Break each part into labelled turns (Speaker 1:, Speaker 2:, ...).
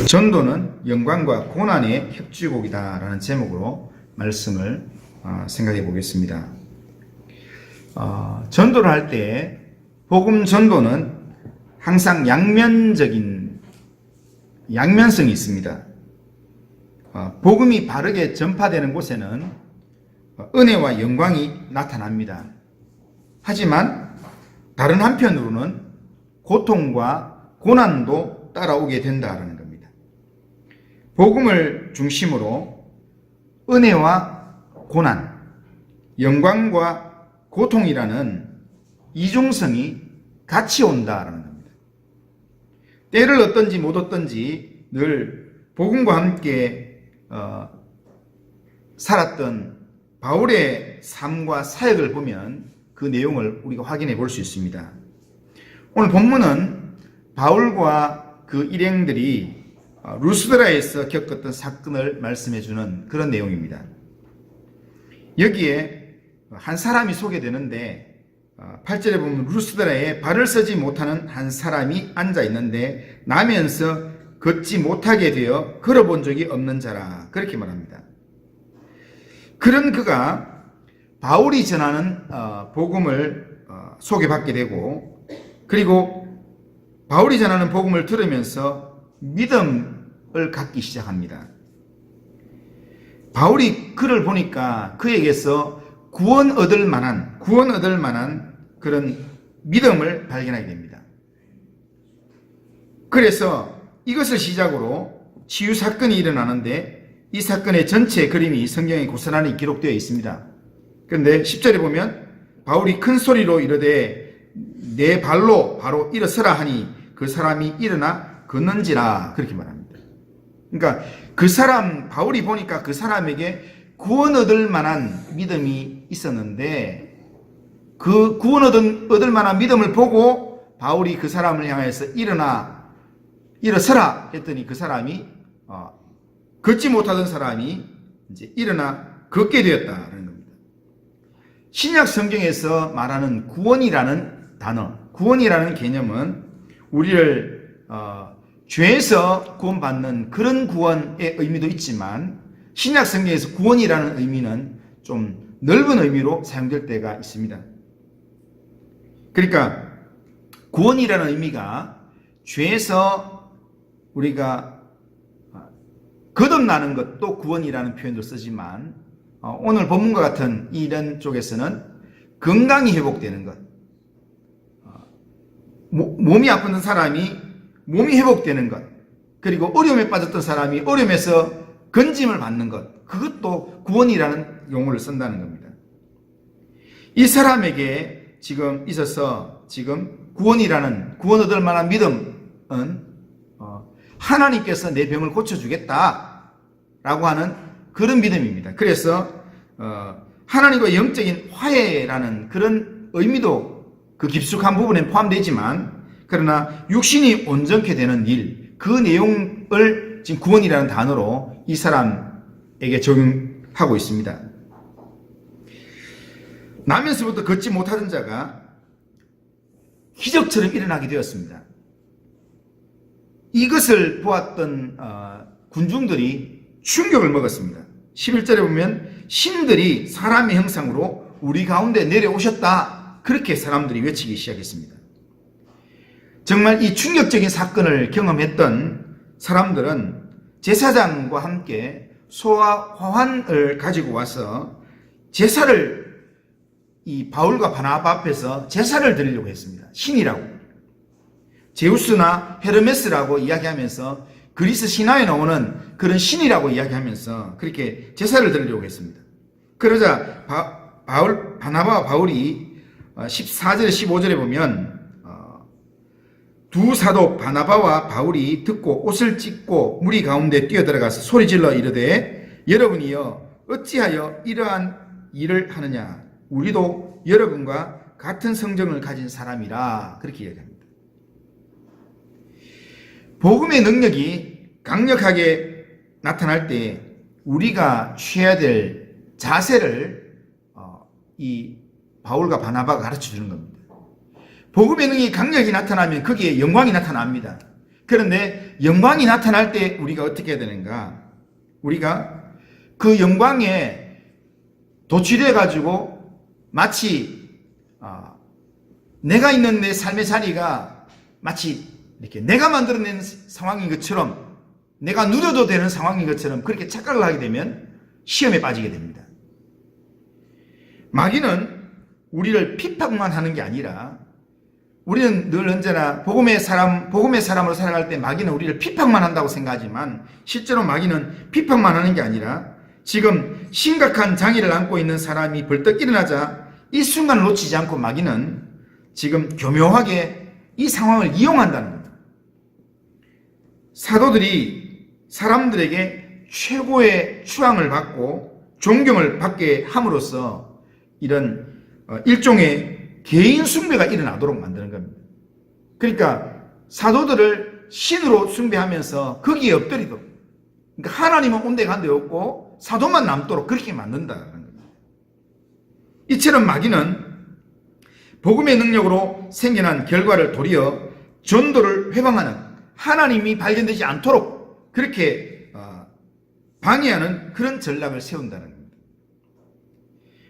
Speaker 1: 전도는 영광과 고난의 협주곡이다라는 제목으로 말씀을 생각해 보겠습니다. 전도를 할 때 복음 전도는 항상 양면성이 있습니다. 복음이 바르게 전파되는 곳에는 은혜와 영광이 나타납니다. 하지만 다른 한편으로는 고통과 고난도 따라오게 된다는 겁니다. 복음을 중심으로 은혜와 고난, 영광과 고통이라는 이중성이 같이 온다라는 겁니다. 때를 얻든지 못 얻든지 늘 복음과 함께 살았던 바울의 삶과 사역을 보면 그 내용을 우리가 확인해 볼 수 있습니다. 오늘 본문은 바울과 그 일행들이 루스드라에서 겪었던 사건을 말씀해 주는 그런 내용입니다. 여기에 한 사람이 소개되는데 8절에 보면 루스드라에 발을 쓰지 못하는 한 사람이 앉아 있는데 나면서 걷지 못하게 되어 걸어본 적이 없는 자라, 그렇게 말합니다. 그런 그가 바울이 전하는 복음을 소개받게 되고, 그리고 바울이 전하는 복음을 들으면서 믿음을 갖기 시작합니다. 바울이 그를 보니까 그에게서 구원 얻을 만한 그런 믿음을 발견하게 됩니다. 그래서 이것을 시작으로 치유 사건이 일어나는데, 이 사건의 전체 그림이 성경에 고스란히 기록되어 있습니다. 그런데 10절에 보면 바울이 큰 소리로 이르되 내 발로 바로 일어서라 하니 그 사람이 일어나 걷는지라, 그렇게 말합니다. 그러니까 그 사람, 바울이 보니까 그 사람에게 구원 얻을 만한 믿음이 있었는데, 그 구원 얻을 만한 믿음을 보고 바울이 그 사람을 향해서 일어서라 했더니 그 사람이 걷지 못하던 사람이 이제 일어나 걷게 되었다는 겁니다. 신약 성경에서 말하는 구원이라는 단어, 구원이라는 개념은 우리를 죄에서 구원받는 그런 구원의 의미도 있지만, 신약 성경에서 구원이라는 의미는 좀 넓은 의미로 사용될 때가 있습니다. 그러니까 구원이라는 의미가 죄에서 우리가 거듭나는 것도 구원이라는 표현도 쓰지만, 오늘 본문과 같은 이런 쪽에서는 건강이 회복되는 것, 몸이 아픈 사람이 몸이 회복되는 것, 그리고 어려움에 빠졌던 사람이 어려움에서 건짐을 받는 것, 그것도 구원이라는 용어를 쓴다는 겁니다. 이 사람에게 지금 구원 얻을 만한 믿음은 하나님께서 내 병을 고쳐주겠다라고 하는 그런 믿음입니다. 그래서 하나님과 영적인 화해라는 그런 의미도 그 깊숙한 부분에 포함되지만, 그러나 육신이 온전케 되는 일, 그 내용을 지금 구원이라는 단어로 이 사람에게 적용하고 있습니다. 나면서부터 걷지 못하던 자가 기적처럼 일어나게 되었습니다. 이것을 보았던 군중들이 충격을 먹었습니다. 11절에 보면 신들이 사람의 형상으로 우리 가운데 내려오셨다, 그렇게 사람들이 외치기 시작했습니다. 정말 이 충격적인 사건을 경험했던 사람들은 제사장과 함께 소와 화환을 가지고 와서 이 바울과 바나바 앞에서 제사를 드리려고 했습니다. 신이라고, 제우스나 헤르메스라고 이야기하면서 그리스 신화에 나오는 그런 신이라고 이야기하면서 그렇게 제사를 드리려고 했습니다. 그러자 바나바와 바울이 14절에 15절에 보면 두 사도 바나바와 바울이 듣고 옷을 찢고 무리 가운데 뛰어들어가서 소리질러 이르되 여러분이여 어찌하여 이러한 일을 하느냐, 우리도 여러분과 같은 성정을 가진 사람이라, 그렇게 이야기합니다. 복음의 능력이 강력하게 나타날 때 우리가 취해야 될 자세를 이 바울과 바나바가 가르쳐 주는 겁니다. 복음의 능력이 강력히 나타나면 거기에 영광이 나타납니다. 그런데 영광이 나타날 때 우리가 어떻게 해야 되는가? 우리가 그 영광에 도취돼 가지고 마치 내가 있는 내 삶의 자리가 마치 이렇게 내가 만들어낸 상황인 것처럼, 내가 누려도 되는 상황인 것처럼 그렇게 착각을 하게 되면 시험에 빠지게 됩니다. 마귀는 우리를 핍박만 하는 게 아니라, 우리는 늘 언제나 복음의 사람으로 살아갈 때 마귀는 우리를 핍박만 한다고 생각하지만, 실제로 마귀는 핍박만 하는 게 아니라 지금 심각한 장애를 안고 있는 사람이 벌떡 일어나자 이 순간을 놓치지 않고 마귀는 지금 교묘하게 이 상황을 이용한다는 겁니다. 사도들이 사람들에게 최고의 추앙을 받고 존경을 받게 함으로써 이런 일종의 개인 숭배가 일어나도록 만드는 겁니다. 그러니까 사도들을 신으로 숭배하면서 거기에 엎드리도록, 그러니까 하나님은 온데간데 없고 사도만 남도록 그렇게 만든다는 겁니다. 이처럼 마귀는 복음의 능력으로 생겨난 결과를 도리어 전도를 회방하는, 하나님이 발견되지 않도록 그렇게 방해하는 그런 전략을 세운다는 겁니다.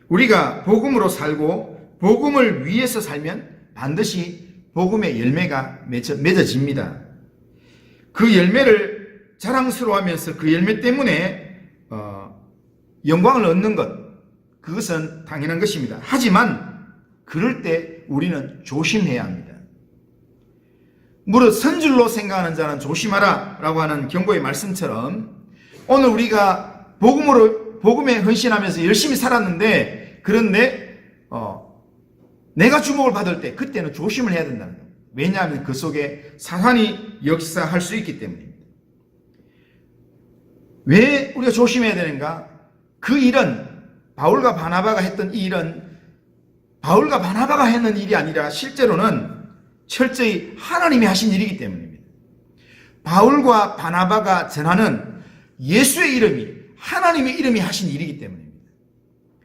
Speaker 1: 우리가 복음으로 살고 복음을 위해서 살면 반드시 복음의 열매가 맺어집니다. 그 열매를 자랑스러워하면서 그 열매 때문에 영광을 얻는 것, 그것은 당연한 것입니다. 하지만 그럴 때 우리는 조심해야 합니다. 무릇 선줄로 생각하는 자는 조심하라 라고 하는 경고의 말씀처럼, 오늘 우리가 복음에 헌신하면서 열심히 살았는데, 그런데 내가 주목을 받을 때 그때는 조심을 해야 된다는 거예요. 왜냐하면 그 속에 사탄이 역사할 수 있기 때문입니다. 왜 우리가 조심해야 되는가? 그 일은, 바울과 바나바가 했던 이 일은 바울과 바나바가 했는 일이 아니라 실제로는 철저히 하나님이 하신 일이기 때문입니다. 바울과 바나바가 전하는 예수의 이름이 하나님의 이름이 하신 일이기 때문입니다.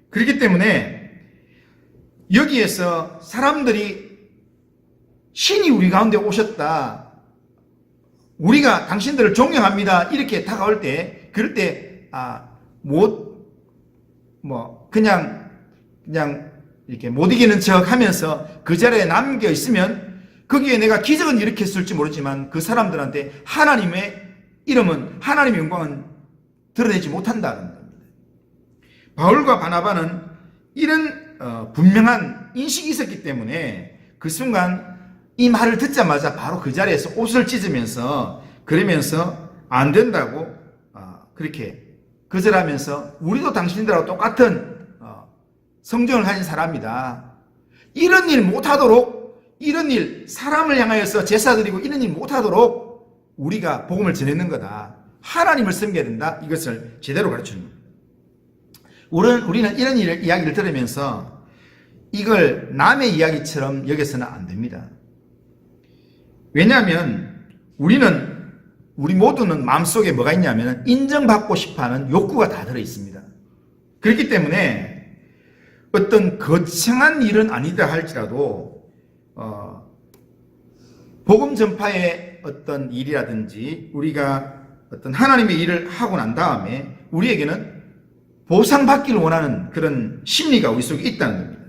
Speaker 1: 그렇기 때문에 여기에서 사람들이 신이 우리 가운데 오셨다, 우리가 당신들을 존경합니다, 이렇게 다가올 때, 그럴 때 그냥 이렇게 못 이기는 척 하면서 그 자리에 남겨 있으면 거기에 내가 기적은 일으켰을지 모르지만 그 사람들한테 하나님의 이름은, 하나님의 영광은 드러내지 못한다는 겁니다. 바울과 바나바는 이런 분명한 인식이 있었기 때문에 그 순간 이 말을 듣자마자 바로 그 자리에서 옷을 찢으면서, 그러면서 안 된다고 그렇게 거절하면서, 우리도 당신들하고 똑같은 성정을 가진 사람이다, 이런 일 못하도록, 이런 일, 사람을 향하여서 제사 드리고 이런 일 못하도록 우리가 복음을 전했는 거다, 하나님을 섬겨야 된다, 이것을 제대로 가르치는 겁니다. 우리는 이런 이야기를 들으면서 이걸 남의 이야기처럼 여겨서는 안 됩니다. 왜냐하면 우리 모두는 마음속에 뭐가 있냐면 인정받고 싶어하는 욕구가 다 들어있습니다. 그렇기 때문에 어떤 거창한 일은 아니다 할지라도 복음 전파의 어떤 일이라든지 우리가 어떤 하나님의 일을 하고 난 다음에 우리에게는 보상받기를 원하는 그런 심리가 우리 속에 있다는 겁니다.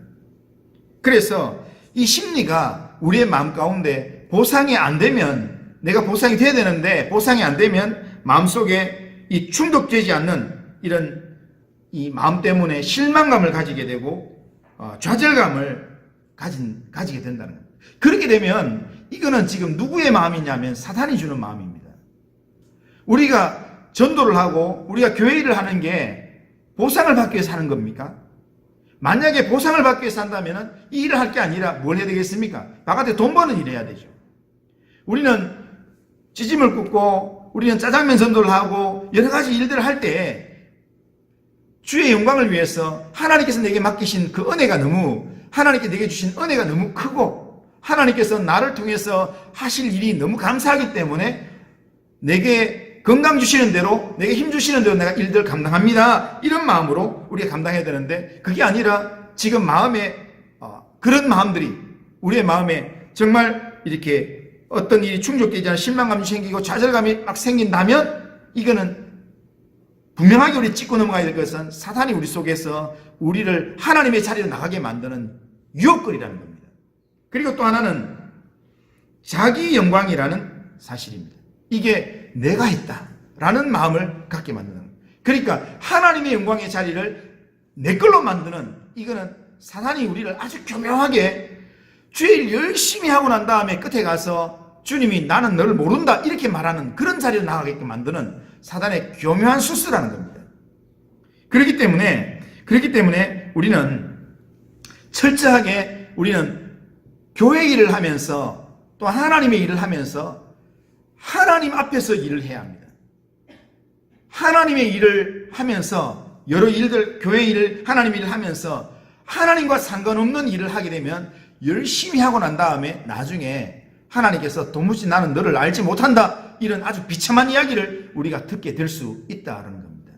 Speaker 1: 그래서 이 심리가 우리의 마음 가운데 보상이 안 되면, 내가 보상이 돼야 되는데 보상이 안 되면 마음속에 이 충족되지 않는 이런 이 마음 때문에 실망감을 가지게 되고 좌절감을 가지게 된다는 겁니다. 그렇게 되면 이거는 지금 누구의 마음이냐면 사탄이 주는 마음입니다. 우리가 전도를 하고 우리가 교회 일을 하는 게 보상을 받기 위해서 하는 겁니까? 만약에 보상을 받기 위해서 한다면 이 일을 할 게 아니라 뭘 해야 되겠습니까? 바깥에 돈 버는 일을 해야 되죠. 우리는 찌짐을 굽고 우리는 짜장면 전도를 하고 여러 가지 일들을 할 때 주의 영광을 위해서 하나님께서 내게 맡기신 그 은혜가 하나님께 내게 주신 은혜가 너무 크고 하나님께서 나를 통해서 하실 일이 너무 감사하기 때문에 내게 건강 주시는 대로, 내게 힘 주시는 대로 내가 일들 감당합니다, 이런 마음으로 우리가 감당해야 되는데, 그게 아니라 지금 마음에 그런 마음들이 우리의 마음에 정말 이렇게 어떤 일이 충족되지 않아 실망감이 생기고 좌절감이 막 생긴다면 이거는 분명하게 우리 짚고 넘어가야 될 것은 사탄이 우리 속에서 우리를 하나님의 자리로 나가게 만드는 유혹거리라는 겁니다. 그리고 또 하나는 자기 영광이라는 사실입니다. 이게 내가 했다라는 마음을 갖게 만드는 겁니다. 그러니까 하나님의 영광의 자리를 내 걸로 만드는, 이거는 사탄이 우리를 아주 교묘하게 주일 열심히 하고 난 다음에 끝에 가서 주님이 나는 너를 모른다 이렇게 말하는 그런 자리로 나가게끔 만드는 사단의 교묘한 수수라는 겁니다. 그렇기 때문에 우리는 철저하게 우리는 교회 일을 하면서 또 하나님의 일을 하면서 하나님 앞에서 일을 해야 합니다. 하나님의 일을 하면서 여러 일들, 교회 일을, 하나님 일을 하면서 하나님과 상관없는 일을 하게 되면 열심히 하고 난 다음에 나중에 하나님께서 도무지 나는 너를 알지 못한다 이런 아주 비참한 이야기를 우리가 듣게 될 수 있다는 겁니다.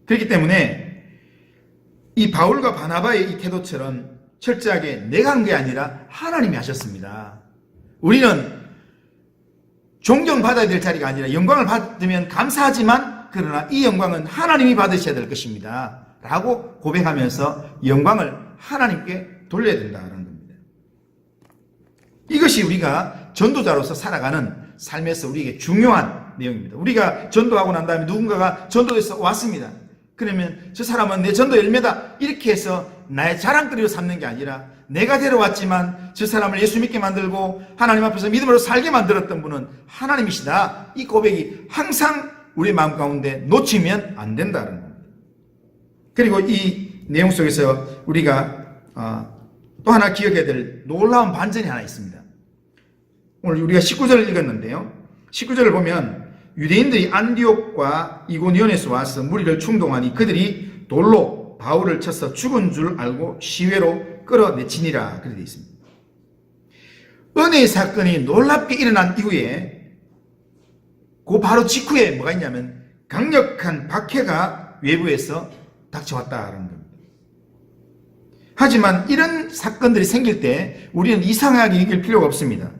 Speaker 1: 그렇기 때문에 이 바울과 바나바의 이 태도처럼 철저하게 내가 한 게 아니라 하나님이 하셨습니다. 우리는 존경받아야 될 자리가 아니라 영광을 받으면 감사하지만 그러나 이 영광은 하나님이 받으셔야 될 것입니다 라고 고백하면서 영광을 하나님께 돌려야 된다는 겁니다. 이것이 우리가 전도자로서 살아가는 삶에서 우리에게 중요한 내용입니다. 우리가 전도하고 난 다음에 누군가가 전도에서 왔습니다. 그러면 저 사람은 내 전도 열매다 이렇게 해서 나의 자랑거리로 삼는 게 아니라 내가 데려왔지만 저 사람을 예수 믿게 만들고 하나님 앞에서 믿음으로 살게 만들었던 분은 하나님이시다. 이 고백이 항상 우리 마음 가운데 놓치면 안 된다는 겁니다. 그리고 이 내용 속에서 우리가 또 하나 기억해야 될 놀라운 반전이 하나 있습니다. 오늘 우리가 19절을 읽었는데요. 19절을 보면 유대인들이 안디옥과 이고니온에서 와서 무리를 충동하니 그들이 돌로 바울을 쳐서 죽은 줄 알고 시외로 끌어내치니라 그렇게 되어 있습니다. 은혜의 사건이 놀랍게 일어난 이후에 그 바로 직후에 뭐가 있냐면 강력한 박해가 외부에서 닥쳐왔다는 겁니다. 하지만 이런 사건들이 생길 때 우리는 이상하게 여길 필요가 없습니다.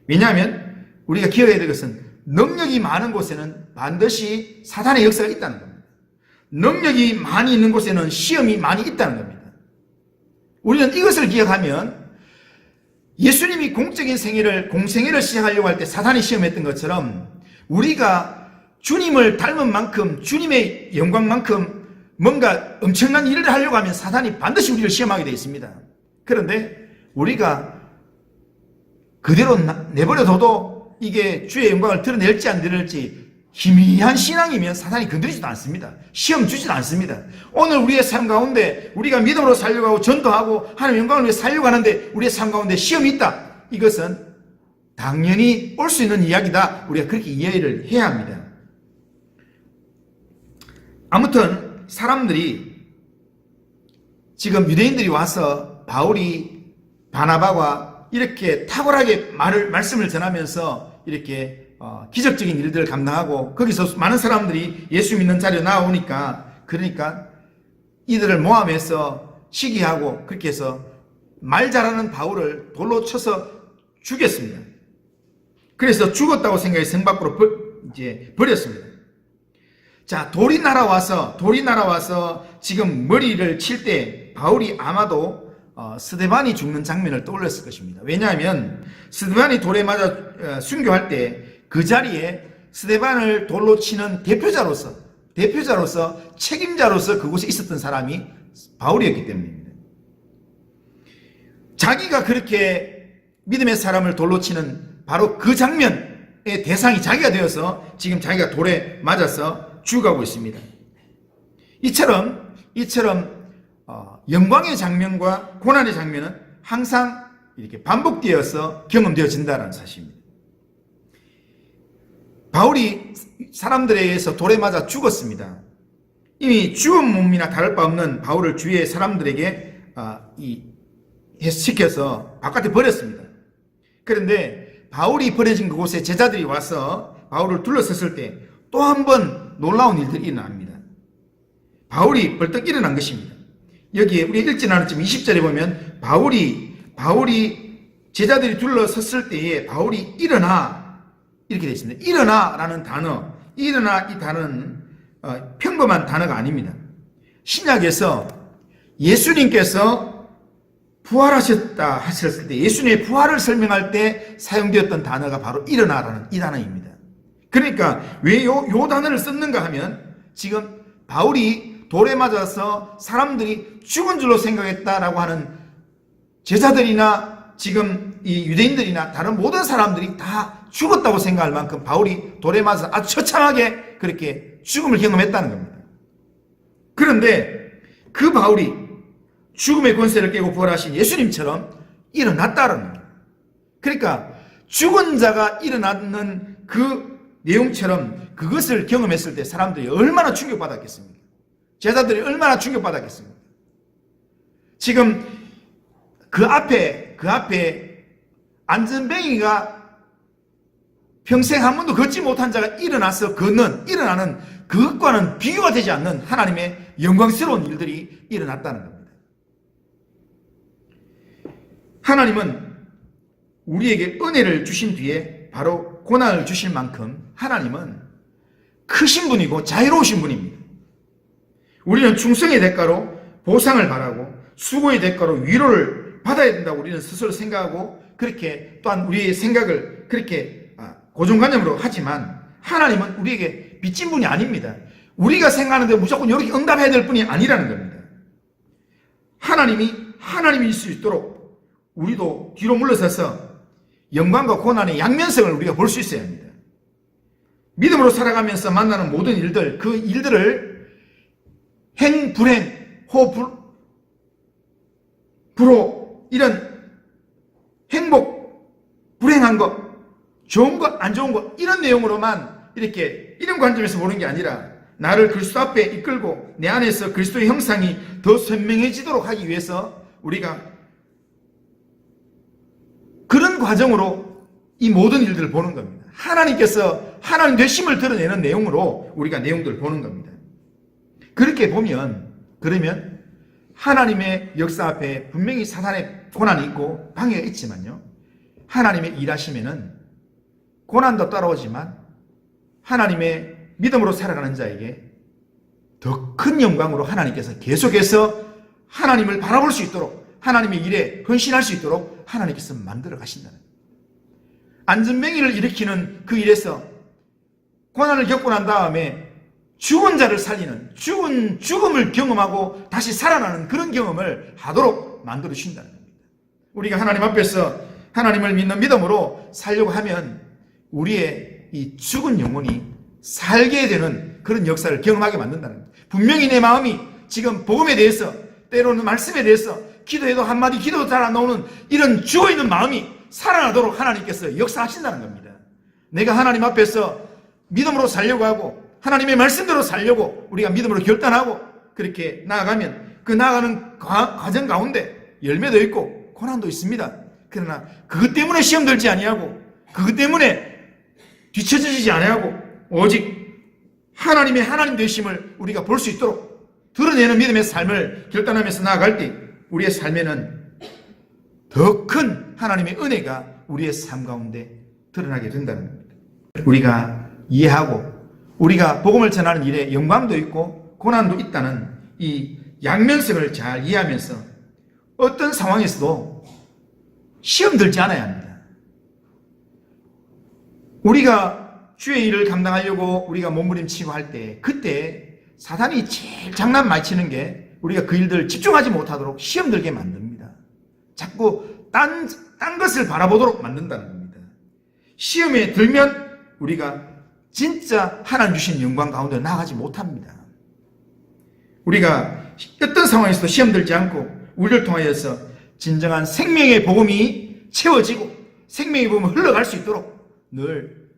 Speaker 1: 왜냐하면 우리가 기억해야 될 것은 능력이 많은 곳에는 반드시 사탄의 역사가 있다는 겁니다. 능력이 많이 있는 곳에는 시험이 많이 있다는 겁니다. 우리는 이것을 기억하면 예수님이 공적인 공생애를 시작하려고 할 때 사탄이 시험했던 것처럼 우리가 주님을 닮은 만큼 주님의 영광만큼 뭔가 엄청난 일을 하려고 하면 사탄이 반드시 우리를 시험하게 되어 있습니다. 그런데 우리가 그대로 내버려둬도 이게 주의 영광을 드러낼지 안 드러낼지 희미한 신앙이면 사탄이 건드리지도 않습니다. 시험 주지도 않습니다. 오늘 우리의 삶 가운데 우리가 믿음으로 살려고 하고 전도하고 하나님의 영광을 위해 살려고 하는데 우리의 삶 가운데 시험이 있다. 이것은 당연히 올 수 있는 이야기다. 우리가 그렇게 이해를 해야 합니다. 아무튼 사람들이 지금 유대인들이 와서 바울이 바나바와 이렇게 탁월하게 말씀을 전하면서 이렇게 기적적인 일들을 감당하고 거기서 많은 사람들이 예수 믿는 자리에 나오니까 그러니까 이들을 모함해서 시기하고 그렇게 해서 말 잘하는 바울을 돌로 쳐서 죽였습니다. 그래서 죽었다고 생각해 성 밖으로 버렸습니다. 자, 돌이 날아와서 지금 머리를 칠 때 바울이 아마도 스데반이 죽는 장면을 떠올렸을 것입니다. 왜냐하면 스데반이 돌에 맞아 순교할 때 그 자리에 스데반을 돌로 치는 대표자로서 책임자로서 그곳에 있었던 사람이 바울이었기 때문입니다. 자기가 그렇게 믿음의 사람을 돌로 치는 바로 그 장면의 대상이 자기가 되어서 지금 자기가 돌에 맞아서 죽어가고 있습니다. 이처럼 영광의 장면과 고난의 장면은 항상 이렇게 반복되어서 경험되어진다는 사실입니다. 바울이 사람들에 의해서 돌에 맞아 죽었습니다. 이미 죽은 몸이나 다를 바 없는 바울을 주위의 사람들에게 시켜서 바깥에 버렸습니다. 그런데 바울이 버려진 그곳에 제자들이 와서 바울을 둘러섰을 때 또 한 번 놀라운 일들이 일어납니다. 바울이 벌떡 일어난 것입니다. 여기에 우리 읽지 않았지만 20절에 보면 바울이 제자들이 둘러섰을 때에 바울이 일어나 이렇게 되어 있습니다. 일어나라는 단어, 일어나 이 단어는 평범한 단어가 아닙니다. 신약에서 예수님께서 부활하셨다 하셨을 때 예수님의 부활을 설명할 때 사용되었던 단어가 바로 일어나라는 이 단어입니다. 그러니까 왜 요 단어를 썼는가 하면 지금 바울이 돌에 맞아서 사람들이 죽은 줄로 생각했다라고 하는 제자들이나 지금 이 유대인들이나 다른 모든 사람들이 다 죽었다고 생각할 만큼 바울이 돌에 맞아서 아주 처참하게 그렇게 죽음을 경험했다는 겁니다. 그런데 그 바울이 죽음의 권세를 깨고 부활하신 예수님처럼 일어났다는 겁니다. 그러니까 죽은 자가 일어나는 그 내용처럼 그것을 경험했을 때 사람들이 얼마나 충격받았겠습니까? 제자들이 얼마나 충격받았겠습니까? 지금 그 앞에 안전뱅이가 평생 한 번도 걷지 못한 자가 일어나서 일어나는 그것과는 비교가 되지 않는 하나님의 영광스러운 일들이 일어났다는 겁니다. 하나님은 우리에게 은혜를 주신 뒤에 바로 고난을 주실 만큼 하나님은 크신 분이고 자유로우신 분입니다. 우리는 충성의 대가로 보상을 바라고 수고의 대가로 위로를 받아야 된다고 우리는 스스로 생각하고 그렇게 또한 우리의 생각을 그렇게 고정관념으로 하지만 하나님은 우리에게 빚진 분이 아닙니다. 우리가 생각하는데 무조건 이렇게 응답해야 될 분이 아니라는 겁니다. 하나님이 하나님일 수 있도록 우리도 뒤로 물러서서 영광과 고난의 양면성을 우리가 볼 수 있어야 합니다. 믿음으로 살아가면서 만나는 모든 일들, 그 일들을 행, 불행, 불호, 이런 행복, 불행한 것, 좋은 것, 안 좋은 것, 이런 내용으로만 이렇게 이런 관점에서 보는 게 아니라 나를 그리스도 앞에 이끌고 내 안에서 그리스도의 형상이 더 선명해지도록 하기 위해서 우리가 그런 과정으로 이 모든 일들을 보는 겁니다. 하나님께서 하나님 되심을 드러내는 내용으로 우리가 내용들을 보는 겁니다. 그렇게 보면 그러면 하나님의 역사 앞에 분명히 사탄의 고난이 있고 방해가 있지만요. 하나님의 일하시면은 고난도 따라오지만 하나님의 믿음으로 살아가는 자에게 더 큰 영광으로 하나님께서 계속해서 하나님을 바라볼 수 있도록 하나님의 일에 헌신할 수 있도록 하나님께서 만들어 가신다는 거예요. 안전뱅이를 일으키는 그 일에서 고난을 겪고 난 다음에 죽은 자를 살리는 죽음을 경험하고 다시 살아나는 그런 경험을 하도록 만들어 주신다는 겁니다. 우리가 하나님 앞에서 하나님을 믿는 믿음으로 살려고 하면 우리의 이 죽은 영혼이 살게 되는 그런 역사를 경험하게 만든다는 겁니다. 분명히 내 마음이 지금 복음에 대해서 때로는 말씀에 대해서 기도해도 한마디 기도도 잘 안 나오는 이런 죽어있는 마음이 살아나도록 하나님께서 역사하신다는 겁니다. 내가 하나님 앞에서 믿음으로 살려고 하고 하나님의 말씀대로 살려고 우리가 믿음으로 결단하고 그렇게 나아가면 그 나아가는 과정 가운데 열매도 있고 고난도 있습니다. 그러나 그것 때문에 시험 들지 아니하고 그것 때문에 뒤처지지 아니하고 오직 하나님의 하나님 되심을 우리가 볼 수 있도록 드러내는 믿음의 삶을 결단하면서 나아갈 때 우리의 삶에는 더 큰 하나님의 은혜가 우리의 삶 가운데 드러나게 된다는 겁니다. 우리가 이해하고 우리가 복음을 전하는 일에 영광도 있고 고난도 있다는 이 양면성을 잘 이해하면서 어떤 상황에서도 시험 들지 않아야 합니다. 우리가 주의 일을 감당하려고 우리가 몸부림치고 할 때 그때 사탄이 제일 장난 많이 치는 게 우리가 그 일들을 집중하지 못하도록 시험 들게 만듭니다. 자꾸 딴 것을 바라보도록 만든다는 겁니다. 시험에 들면 우리가 진짜 하나님 주신 영광 가운데 나아가지 못합니다. 우리가 어떤 상황에서도 시험 들지 않고 우리를 통하여서 진정한 생명의 복음이 채워지고 생명의 복음이 흘러갈 수 있도록 늘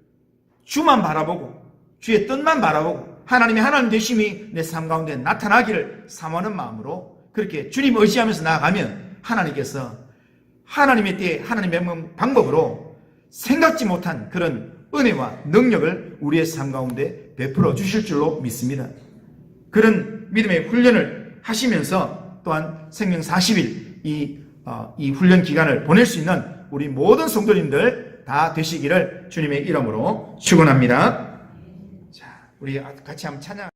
Speaker 1: 주만 바라보고 주의 뜻만 바라보고 하나님의 하나님 되심이 내 삶 가운데 나타나기를 사모하는 마음으로 그렇게 주님 의지하면서 나아가면 하나님께서 하나님의 때에 하나님의 방법으로 생각지 못한 그런 은혜와 능력을 우리의 삶 가운데 베풀어 주실 줄로 믿습니다. 그런 믿음의 훈련을 하시면서 또한 생명 40일 이 훈련 기간을 보낼 수 있는 우리 모든 성도님들 다 되시기를 주님의 이름으로 축원합니다. 자, 우리 같이 한번 찬양.